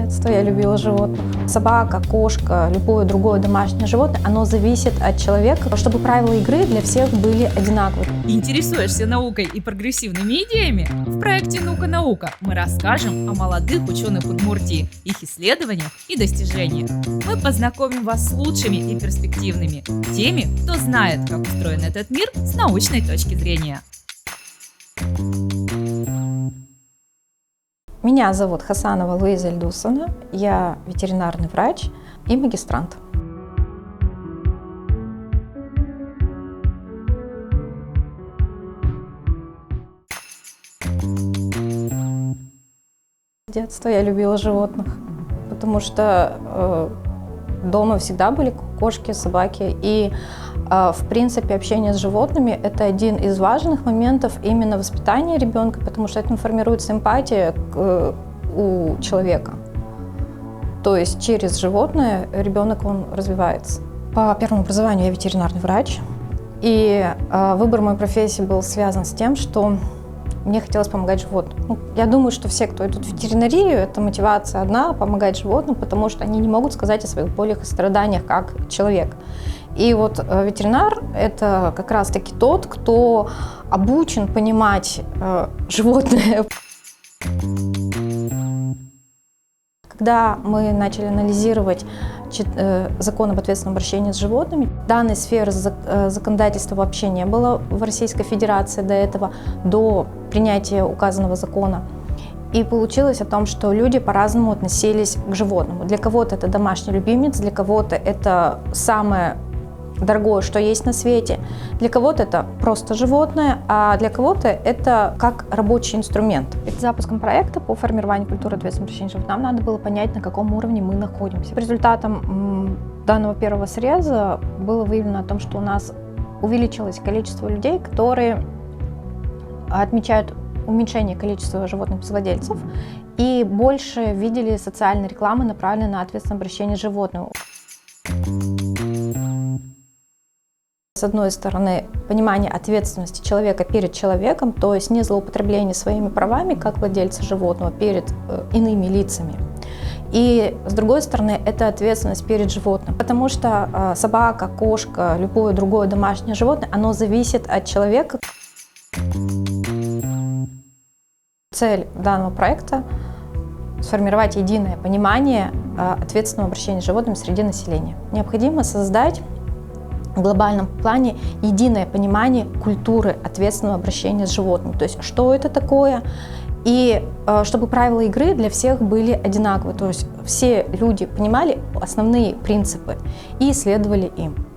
детства я любила животных. Собака, кошка, любое другое домашнее животное, оно зависит от человека, чтобы правила игры для всех были одинаковы. Интересуешься наукой и прогрессивными идеями? В проекте «Наука-наука» мы расскажем о молодых ученых Удмуртии, их исследованиях и достижениях. Мы познакомим вас с лучшими и перспективными, теми, кто знает, как устроен этот мир с научной точки зрения. Меня зовут Хасанова Луиза Ильдусовна, я ветеринарный врач и магистрант. С детства я любила животных, потому что дома всегда были кошки, собаки, и в принципе общение с животными – это один из важных моментов именно воспитания ребенка, потому что это формируется эмпатия у человека. То есть через животное ребенок он развивается. По первому образованию я ветеринарный врач, и выбор моей профессии был связан с тем, что мне хотелось помогать животным. Я думаю, что все, кто идут в ветеринарию, это мотивация одна – помогать животным, потому что они не могут сказать о своих болях и страданиях как человек. И вот ветеринар – это как раз-таки тот, кто обучен понимать животное. Когда мы начали анализировать закон об ответственном обращении с животными, данной сферы законодательства вообще не было в Российской Федерации до этого, до принятия указанного закона. И получилось о том, что люди по-разному относились к животному. Для кого-то это домашний любимец, для кого-то это самое дорогое, что есть на свете, для кого-то это просто животное, а для кого-то это как рабочий инструмент. Перед запуском проекта по формированию культуры ответственного обращения с животным нам надо было понять, на каком уровне мы находимся. Результатом данного первого среза было выявлено о том, что у нас увеличилось количество людей, которые отмечают уменьшение количества животных без владельцев и больше видели социальной рекламы, направленной на ответственное обращение с животным. С одной стороны, понимание ответственности человека перед человеком, то есть не злоупотребление своими правами как владельца животного перед иными лицами. И с другой стороны, это ответственность перед животным, потому что собака, кошка, любое другое домашнее животное, оно зависит от человека. Цель данного проекта – сформировать единое понимание ответственного обращения с животными среди населения. Необходимо создать в глобальном плане единое понимание культуры ответственного обращения с животными. То есть, что это такое, и чтобы правила игры для всех были одинаковы. То есть, все люди понимали основные принципы и следовали им.